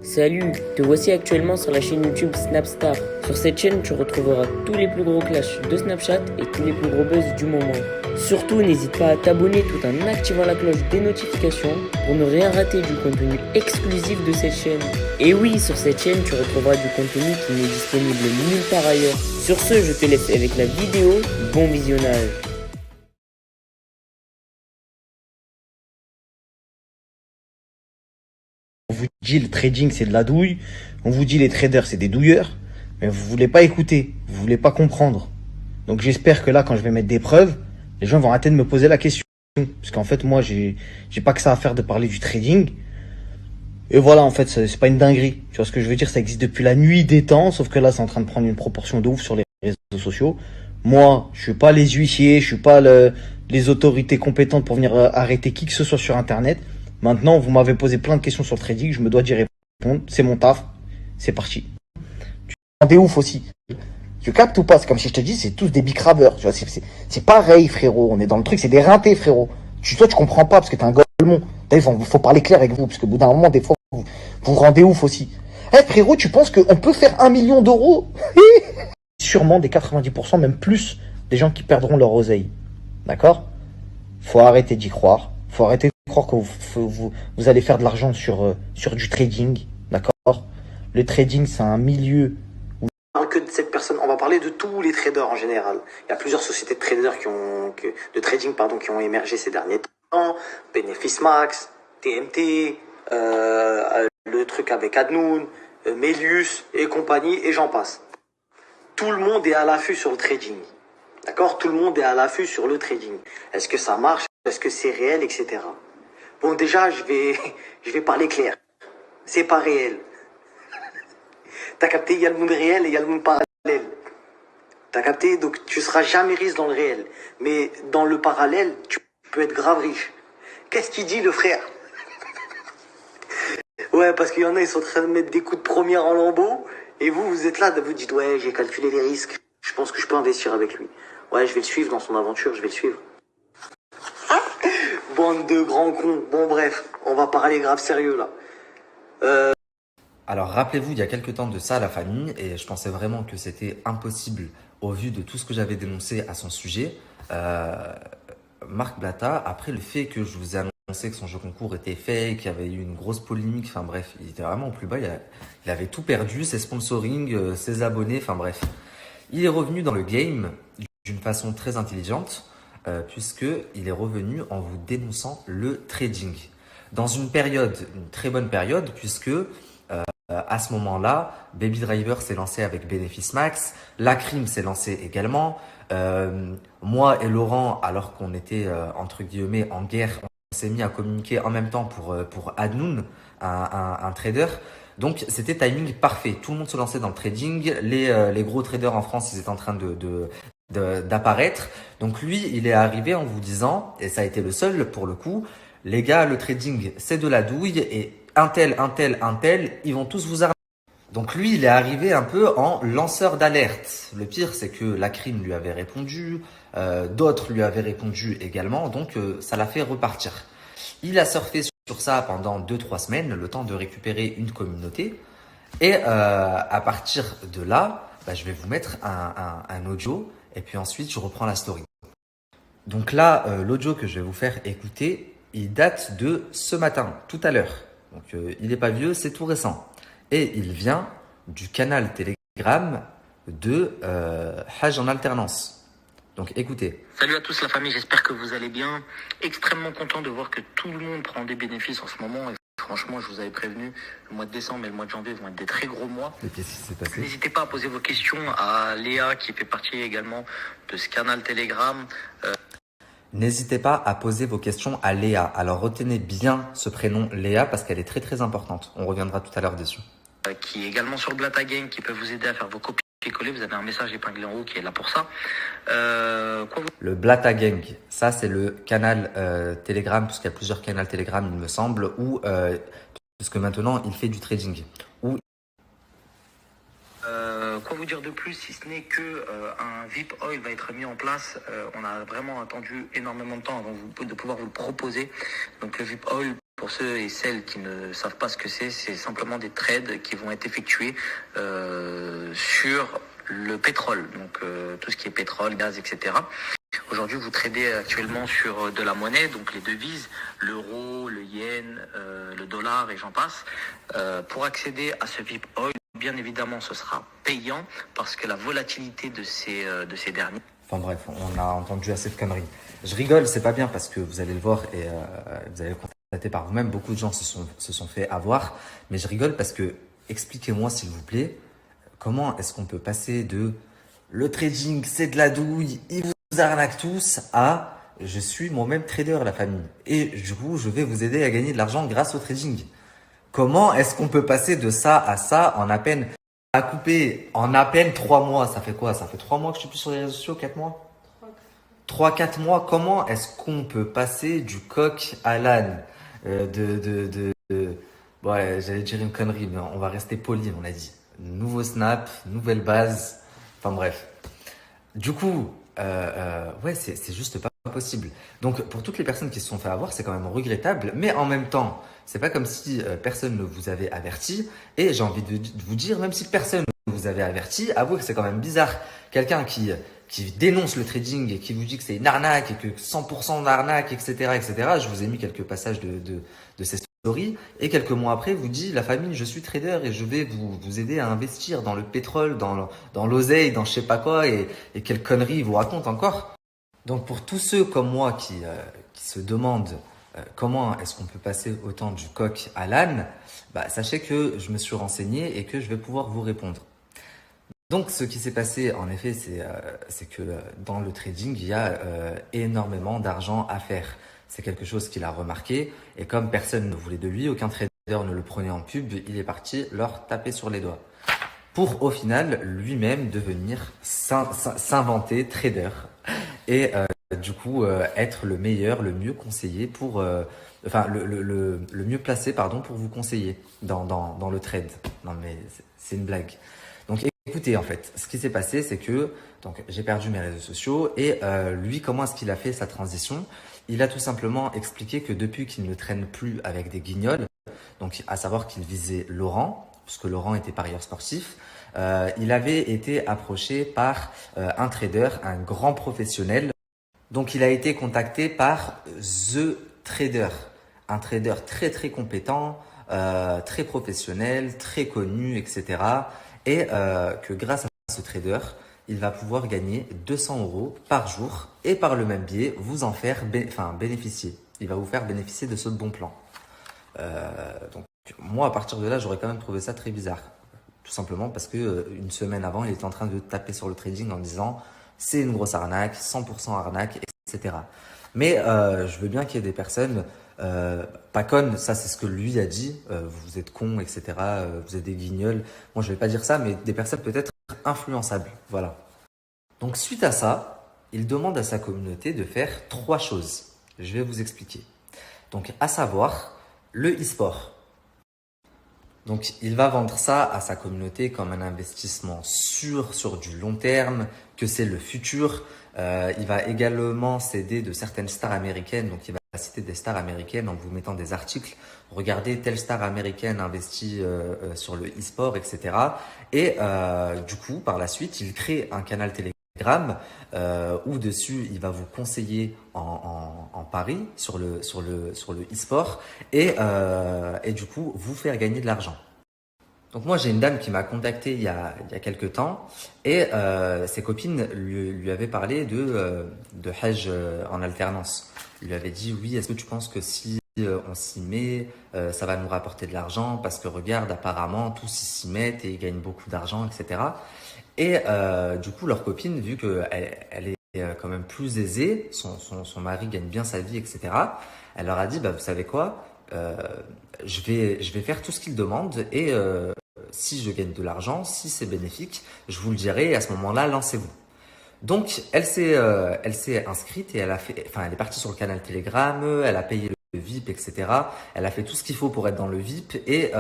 Salut, te voici actuellement sur la chaîne YouTube Snapstar. Sur cette chaîne, tu retrouveras tous les plus gros clashs de Snapchat et tous les plus gros buzz du moment. Surtout, n'hésite pas à t'abonner tout en activant la cloche des notifications pour ne rien rater du contenu exclusif de cette chaîne. Et oui, sur cette chaîne, tu retrouveras du contenu qui n'est disponible nulle part ailleurs. Sur ce, je te laisse avec la vidéo. Bon visionnage. On vous dit le trading c'est de la douille, on vous dit les traders c'est des douilleurs, mais vous voulez pas écouter, vous voulez pas comprendre. Donc j'espère que là quand je vais mettre des preuves, les gens vont arrêter de me poser la question. Parce qu'en fait moi j'ai pas que ça à faire de parler du trading. Et voilà en fait c'est pas une dinguerie. Tu vois ce que je veux dire, ça existe depuis la nuit des temps, sauf que là c'est en train de prendre une proportion de ouf sur les réseaux sociaux. Moi je suis pas les huissiers, je suis pas les autorités compétentes pour venir arrêter qui que ce soit sur internet. Maintenant, vous m'avez posé plein de questions sur le trading, je me dois d'y répondre. C'est mon taf. C'est parti. Tu rends des ouf aussi. Tu captes ou pas? C'est comme si je te dis, c'est tous des bicraveurs. Tu vois, c'est pareil, frérot. On est dans le truc, c'est des rintés, frérot. Toi, tu comprends pas parce que t'es un golemon. Il faut parler clair avec vous, parce que au bout d'un moment, des fois, vous rendez ouf aussi. Frérot, tu penses qu'on peut faire 1 million d'euros? Sûrement des 90%, même plus, des gens qui perdront leur oseille. D'accord? Faut arrêter d'y croire. Faut arrêter de croire que vous allez faire de l'argent sur du trading. D'accord? Le trading, c'est un milieu où on parle que de cette personne. On va parler de tous les traders en général. Il y a plusieurs sociétés de traders de trading qui ont émergé ces derniers temps. Bénéfice Max, TMT, le truc avec Adnoun, Melius et compagnie, et j'en passe. Tout le monde est à l'affût sur le trading. D'accord? Tout le monde est à l'affût sur le trading. Est-ce que ça marche? Est-ce que c'est réel, etc. Bon, déjà, je vais parler clair. C'est pas réel. T'as capté? Il y a le monde réel et il y a le monde parallèle. T'as capté? Donc, tu seras jamais riche dans le réel. Mais dans le parallèle, tu peux être grave riche. Qu'est-ce qu'il dit, le frère? Ouais, parce qu'il y en a, ils sont en train de mettre des coups de première en lambeaux. Et vous êtes là, vous dites, ouais, j'ai calculé les risques. Je pense que je peux investir avec lui. Ouais, je vais le suivre dans son aventure, je vais le suivre. Bande de grands cons. Bon, bref, on va parler grave sérieux, là. Alors rappelez-vous, il y a quelques temps de ça, la famille, et je pensais vraiment que c'était impossible au vu de tout ce que j'avais dénoncé à son sujet. Marc Blatta, après le fait que je vous ai annoncé que son jeu concours était fake, qu'il y avait eu une grosse polémique, enfin bref, il était vraiment au plus bas, il avait tout perdu, ses sponsorings, ses abonnés, enfin bref. Il est revenu dans le game d'une façon très intelligente, puisqu'il est revenu en vous dénonçant le trading. Dans une très bonne période, puisque à ce moment-là, Baby Driver s'est lancé avec Bénéfice Max, La Crime s'est lancé également. Moi et Laurent, alors qu'on était entre guillemets en guerre, on s'est mis à communiquer en même temps pour Adnoun, un trader. Donc c'était timing parfait. Tout le monde se lançait dans le trading. Les gros traders en France, ils étaient en train d'apparaître. Donc lui, il est arrivé en vous disant, et ça a été le seul pour le coup, les gars, le trading, c'est de la douille et un tel, ils vont tous vous arnaquer. Donc lui, il est arrivé un peu en lanceur d'alerte. Le pire, c'est que la crime lui avait répondu, d'autres lui avaient répondu également, donc ça l'a fait repartir. Il a surfé sur ça pendant 2-3 semaines, le temps de récupérer une communauté. Et à partir de là, je vais vous mettre un audio et puis ensuite je reprends la story. Donc là, l'audio que je vais vous faire écouter, il date de ce matin, tout à l'heure. Donc il n'est pas vieux, c'est tout récent. Et il vient du canal Telegram de Hajj en alternance. Donc écoutez. Salut à tous la famille, j'espère que vous allez bien. Extrêmement content de voir que tout le monde prend des bénéfices en ce moment. Et franchement, je vous avais prévenu, le mois de décembre et le mois de janvier vont être des très gros mois. Mais qu'est-ce qui s'est passé? N'hésitez pas à poser vos questions à Léa qui fait partie également de ce canal Telegram. N'hésitez pas à poser vos questions à Léa. Alors retenez bien ce prénom Léa parce qu'elle est très très importante. On reviendra tout à l'heure dessus. Qui est également sur Blatta Gang, qui peut vous aider à faire vos copier-coller. Vous avez un message épinglé en haut qui est là pour ça. Le Blatta Gang, ça c'est le canal Telegram, puisqu'il y a plusieurs canaux Telegram il me semble, où puisque maintenant il fait du trading. Quoi vous dire de plus si ce n'est que un VIP Oil va être mis en place. On a vraiment attendu énormément de temps avant de pouvoir vous le proposer. Donc le VIP Oil Pour ceux et celles qui ne savent pas ce que c'est simplement des trades qui vont être effectués sur le pétrole, donc tout ce qui est pétrole, gaz, etc. Aujourd'hui, vous tradez actuellement sur de la monnaie, donc les devises, l'euro, le yen, le dollar et j'en passe. Pour accéder à ce VIP Oil, bien évidemment, ce sera payant parce que la volatilité de ces derniers. Enfin bref, on a entendu assez de conneries. Je rigole, c'est pas bien parce que vous allez le voir et vous allez le constater par vous-même. Beaucoup de gens se sont fait avoir. Mais je rigole parce que, expliquez-moi s'il vous plaît, comment est-ce qu'on peut passer de le trading, c'est de la douille, ils vous arnaquent tous, à je suis moi-même trader, la famille. Et du coup, je vais vous aider à gagner de l'argent grâce au trading. Comment est-ce qu'on peut passer de ça à ça en à peine, à couper en à peine 3 mois? Ça fait quoi? Ça fait 3 mois que je suis plus sur les réseaux sociaux, 4 mois? 3-4 mois. Comment est-ce qu'on peut passer du coq à l'âne? Ouais, j'allais dire une connerie, mais on va rester poli, on a dit. Nouveau snap, nouvelle base. Enfin bref. Du coup, ouais, c'est juste pas possible. Donc, pour toutes les personnes qui se sont fait avoir, c'est quand même regrettable. Mais en même temps, c'est pas comme si personne ne vous avait averti. Et j'ai envie de vous dire, même si personne ne vous avait averti, avouez que c'est quand même bizarre. Quelqu'un qui dénonce le trading et qui vous dit que c'est une arnaque et que 100% d'arnaque, etc., etc. Je vous ai mis quelques passages de ces stories. Et quelques mois après, vous dit, la famille, je suis trader et je vais vous aider à investir dans le pétrole, dans l'oseille, dans je sais pas quoi, et quelles conneries il vous raconte encore. Donc pour tous ceux comme moi qui se demandent comment est-ce qu'on peut passer autant du coq à l'âne, bah, sachez que je me suis renseigné et que je vais pouvoir vous répondre. Donc ce qui s'est passé en effet, c'est que dans le trading, il y a énormément d'argent à faire. C'est quelque chose qu'il a remarqué et comme personne ne voulait de lui, aucun trader ne le prenait en pub, il est parti leur taper sur les doigts. Pour au final lui-même devenir s'inventer trader et du coup être le meilleur, le mieux conseillé pour enfin le mieux placé pardon pour vous conseiller dans le trade. Non mais c'est une blague. Donc écoutez, en fait, ce qui s'est passé, c'est que donc j'ai perdu mes réseaux sociaux et lui, comment est-ce qu'il a fait sa transition? Il a tout simplement expliqué que depuis qu'il ne traîne plus avec des guignols, donc à savoir qu'il visait Laurent, puisque Laurent était parieur sportif, il avait été approché par un trader, un grand professionnel. Donc il a été contacté par The Trader, un trader très très compétent, très professionnel, très connu, etc. Et que grâce à ce trader, il va pouvoir gagner 200 € par jour et par le même biais vous en faire bénéficier. Il va vous faire bénéficier de ce bon plan. Donc moi à partir de là j'aurais quand même trouvé ça très bizarre. Tout simplement parce que une semaine avant il était en train de taper sur le trading en disant c'est une grosse arnaque, 100% arnaque, etc. Mais je veux bien qu'il y ait des personnes pas connes, ça c'est ce que lui a dit, vous êtes cons, etc. Vous êtes des guignols. Moi je vais pas dire ça, mais des personnes peut-être influençables. Voilà. Donc suite à ça, il demande à sa communauté de faire 3 choses. Je vais vous expliquer. Donc à savoir le e-sport. Donc il va vendre ça à sa communauté comme un investissement sûr sur du long terme, que c'est le futur. Il va également s'aider de certaines stars américaines. Donc il va citer des stars américaines en vous mettant des articles. Regardez telle star américaine investit sur le e-sport, etc. Et du coup, par la suite, il crée un canal Telegram où dessus il va vous conseiller en pari sur le e-sport et du coup vous faire gagner de l'argent. Donc moi j'ai une dame qui m'a contacté il y a quelques temps et ses copines lui avaient parlé de Hajj en alternance. Il lui avait dit oui, est-ce que tu penses que si on s'y met, ça va nous rapporter de l'argent parce que regarde apparemment tous s'y mettent et ils gagnent beaucoup d'argent, etc. Et du coup leur copine, vu qu'elle est quand même plus aisée, son mari gagne bien sa vie, etc. Elle leur a dit bah vous savez quoi, je vais faire tout ce qu'ils demandent et si je gagne de l'argent, si c'est bénéfique, je vous le dirai et à ce moment-là, lancez-vous. Donc, elle s'est inscrite et elle est partie sur le canal Telegram, elle a payé le VIP, etc. Elle a fait tout ce qu'il faut pour être dans le VIP et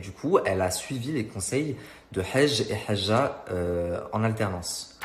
du coup, elle a suivi les conseils de Hajj et Hajja en alternance.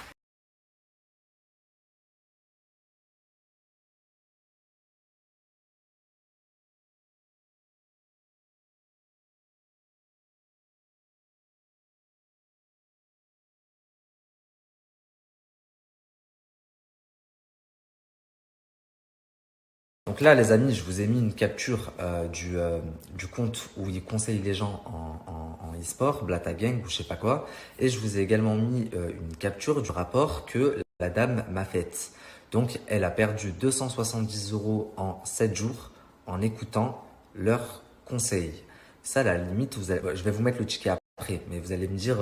Donc là, les amis, je vous ai mis une capture du compte où il conseille les gens en e-sport, Blatta Gang ou je sais pas quoi. Et je vous ai également mis une capture du rapport que la dame m'a faite. Donc, elle a perdu 270 € en 7 jours en écoutant leurs conseils. Ça, à la limite, je vais vous mettre le ticket après, mais vous allez me dire,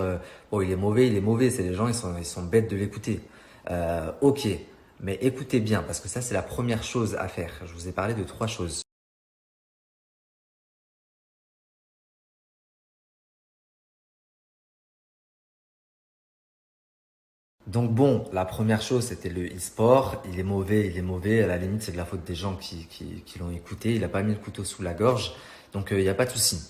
oh, il est mauvais, c'est les gens, ils sont bêtes de l'écouter. Ok. Mais écoutez bien, parce que ça, c'est la première chose à faire. Je vous ai parlé de 3 choses. Donc bon, la première chose, c'était le e-sport. Il est mauvais. À la limite, c'est de la faute des gens qui l'ont écouté. Il n'a pas mis le couteau sous la gorge. Donc, il n'y a pas de souci.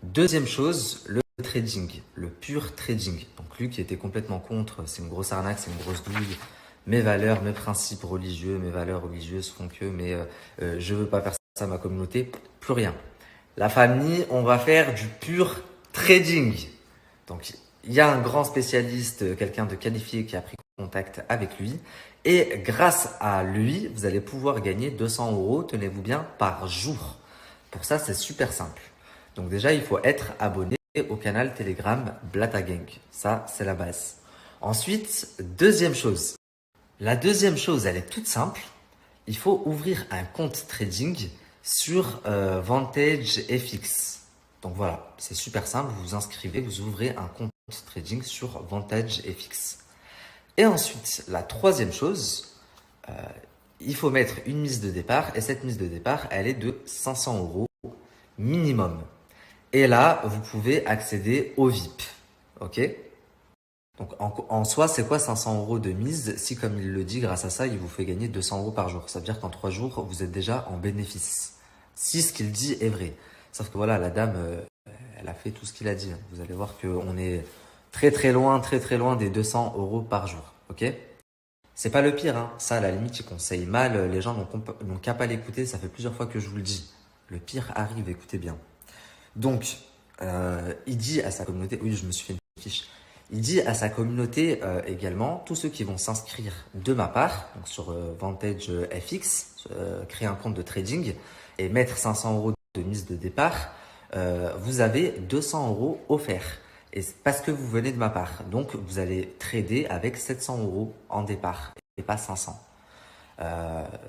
Deuxième chose, le trading, le pur trading. Donc lui qui était complètement contre, c'est une grosse arnaque, c'est une grosse douille. Mes valeurs, mes principes religieux, mes valeurs religieuses font que, mais je veux pas faire ça à ma communauté, plus rien. La famille, on va faire du pur trading. Donc, il y a un grand spécialiste, quelqu'un de qualifié qui a pris contact avec lui. Et grâce à lui, vous allez pouvoir gagner 200 €, tenez-vous bien, par jour. Pour ça, c'est super simple. Donc déjà, il faut être abonné au canal Telegram Blatta Gang. Ça, c'est la base. Ensuite, deuxième chose. La deuxième chose, elle est toute simple. Il faut ouvrir un compte trading sur Vantage FX. Donc voilà, c'est super simple. Vous vous inscrivez, vous ouvrez un compte trading sur Vantage FX. Et ensuite, la troisième chose, il faut mettre une mise de départ. Et cette mise de départ, elle est de 500 € minimum. Et là, vous pouvez accéder au VIP. Ok ? Donc en soi, c'est quoi 500 € de mise si, comme il le dit, grâce à ça, il vous fait gagner 200 € par jour. Ça veut dire qu'en 3 jours, vous êtes déjà en bénéfice. Si ce qu'il dit est vrai. Sauf que voilà, la dame, elle a fait tout ce qu'il a dit. Vous allez voir qu'on est très loin des 200 € par jour. Ok ? C'est pas le pire, hein. Ça, à la limite, il conseille mal. Les gens n'ont qu'à pas l'écouter. Ça fait plusieurs fois que je vous le dis. Le pire arrive, écoutez bien. Donc, il dit à sa communauté, oui, je me suis fait une fiche. Il dit à sa communauté également, tous ceux qui vont s'inscrire de ma part, donc sur Vantage FX, créer un compte de trading et mettre 500 € de mise de départ, vous avez 200 € offerts. Et parce que vous venez de ma part. Donc, vous allez trader avec 700 € en départ et pas 500.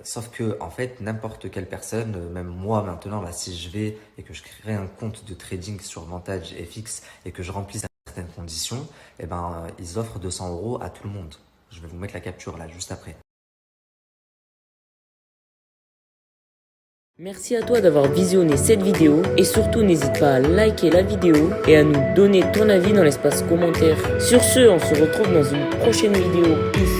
Sauf que, en fait, n'importe quelle personne, même moi maintenant, là, si je vais et que je crée un compte de trading sur Vantage FX et que je remplis certaines conditions, eh ben, ils offrent 200 € à tout le monde. Je vais vous mettre la capture là, juste après. Merci à toi d'avoir visionné cette vidéo et surtout n'hésite pas à liker la vidéo et à nous donner ton avis dans l'espace commentaire. Sur ce, on se retrouve dans une prochaine vidéo. Peace.